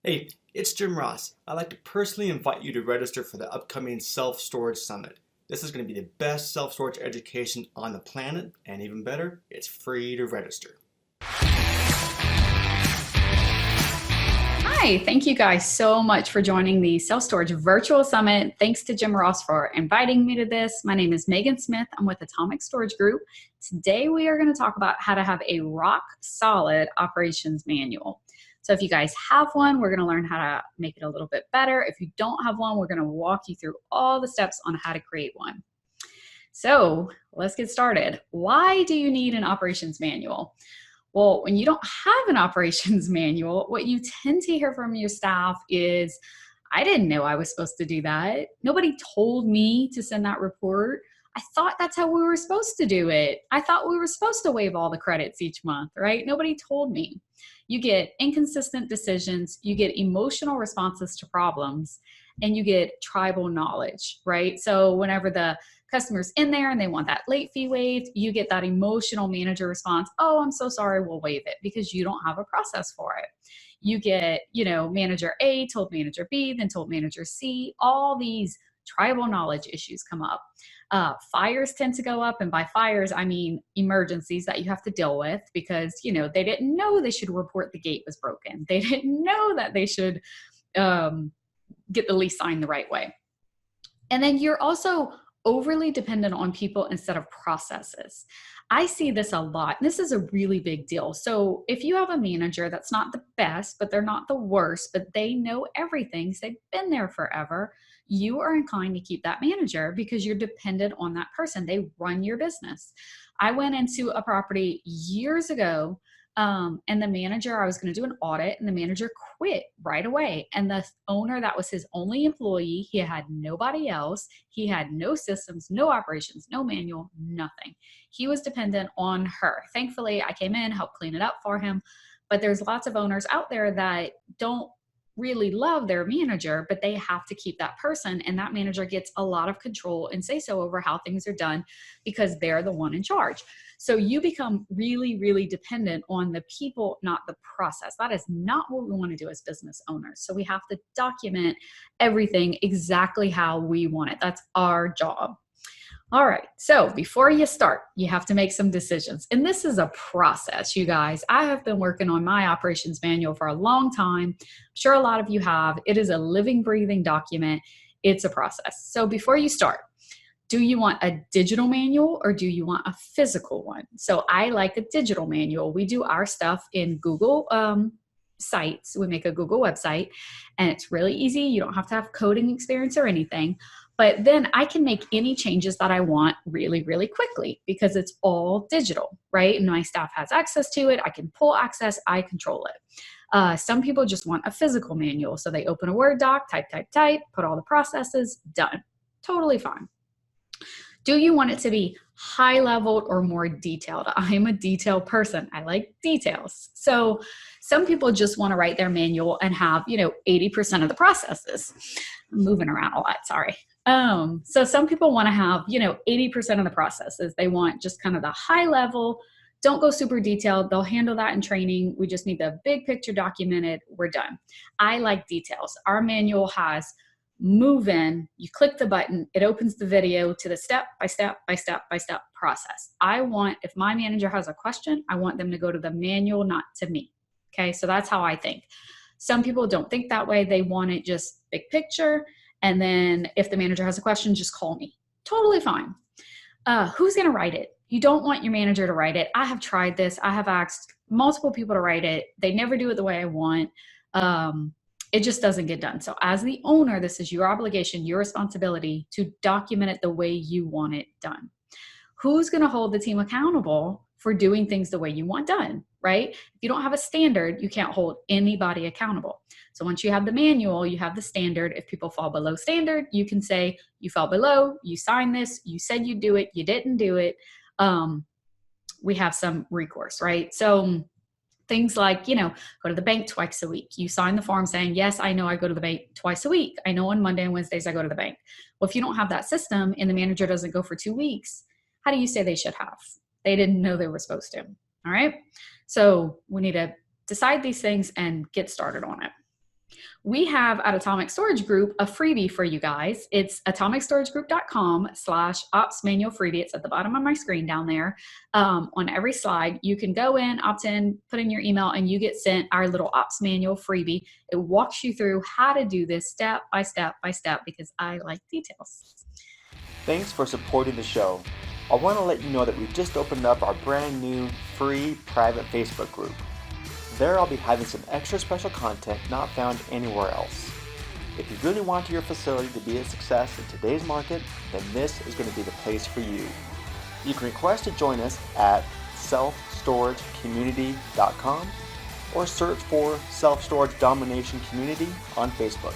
Hey, it's Jim Ross. I'd like to personally invite you to register for the upcoming Self Storage Summit. This is going to be the best self storage education on the planet, and even better, it's free to register. Hi, thank you guys so much for joining the Self Storage Virtual Summit. Thanks to Jim Ross for inviting me to this. My name is Megan Smith. I'm with Atomic Storage Group. Today we are going to talk about how to have a rock solid operations manual. So if you guys have one, we're going to learn how to make it a little bit better. If you don't have one, we're going to walk you through all the steps on how to create one. So let's get started. Why do you need an operations manual? Well, when you don't have an operations manual, what you tend to hear from your staff is, I didn't know I was supposed to do that. Nobody told me to send that report. I thought that's how we were supposed to do it. I thought we were supposed to waive all the credits each month, right? Nobody told me. You get inconsistent decisions, you get emotional responses to problems, and you get tribal knowledge, right? So whenever the customer's in there and they want that late fee waived, you get that emotional manager response, oh, I'm so sorry, we'll waive it, because you don't have a process for it. You get, manager A told manager B, then told manager C. All these tribal knowledge issues come up. Fires tend to go up, and by fires I mean emergencies that you have to deal with because they didn't know they should report the gate was broken. They didn't know that they should get the lease signed the right way. And then you're also overly dependent on people instead of processes. I see this a lot. This is a really big deal. So if you have a manager that's not the best, but they're not the worst, but they know everything, so they've been there forever, you are inclined to keep that manager because you're dependent on that person. They run your business. I went into a property years ago, and the manager, I was going to do an audit, and the manager quit right away. And the owner, that was his only employee. He had nobody else. He had no systems, no operations, no manual, nothing. He was dependent on her. Thankfully, I came in, helped clean it up for him. But there's lots of owners out there that don't really love their manager, but they have to keep that person. And that manager gets a lot of control and say so over how things are done because they're the one in charge. So you become really, really dependent on the people, not the process. That is not what we want to do as business owners. So we have to document everything exactly how we want it. That's our job. All right, so before you start, you have to make some decisions. And this is a process, you guys. I have been working on my operations manual for a long time. I'm sure a lot of you have. It is a living, breathing document. It's a process. So before you start, do you want a digital manual or do you want a physical one? So I like a digital manual. We do our stuff in Google sites. We make a Google website, and it's really easy. You don't have to have coding experience or anything. But then I can make any changes that I want really, really quickly because it's all digital, right? And my staff has access to it. I can pull access. I control it. Some people just want a physical manual. So they open a Word doc, type, put all the processes, done. Totally fine. Do you want it to be high leveled or more detailed? I'm a detailed person. I like details. So some people just want to write their manual and have, 80% of the processes. I'm moving around a lot, sorry. So some people want to have, 80% of the processes. They want just kind of the high level. Don't go super detailed. They'll handle that in training. We just need the big picture documented. We're done. I like details. Our manual has move in, you click the button, it opens the video to the step by step by step by step process. I want, if my manager has a question, I want them to go to the manual, not to me. Okay, so that's how I think. Some people don't think that way. They want it just big picture. And then if the manager has a question, just call me. Totally fine. Who's going to write it? You don't want your manager to write it. I have tried this. I have asked multiple people to write it. They never do it the way I want. It just doesn't get done. So as the owner, this is your obligation, your responsibility to document it the way you want it done. Who's going to hold the team accountable for doing things the way you want done, right? If you don't have a standard, you can't hold anybody accountable. So once you have the manual, you have the standard. If people fall below standard, you can say, you fell below, you signed this, you said you'd do it, you didn't do it. We have some recourse, right? So things like, go to the bank twice a week. You sign the form saying, yes, I know I go to the bank twice a week. I know on Monday and Wednesdays I go to the bank. Well, if you don't have that system and the manager doesn't go for 2 weeks, how do you say they should have? They didn't know they were supposed to. All right. So we need to decide these things and get started on it. We have at Atomic Storage Group a freebie for you guys. It's atomicstoragegroup.com/ops manual freebie. It's at the bottom of my screen down there. On every slide, you can go in, opt in, put in your email, and you get sent our little ops manual freebie. It walks you through how to do this step by step by step because I like details. Thanks for supporting the show. I want to let you know that we've just opened up our brand new free private Facebook group. There I'll be having some extra special content not found anywhere else. If you really want your facility to be a success in today's market, then this is going to be the place for you. You can request to join us at selfstoragecommunity.com or search for Self Storage Domination Community on Facebook.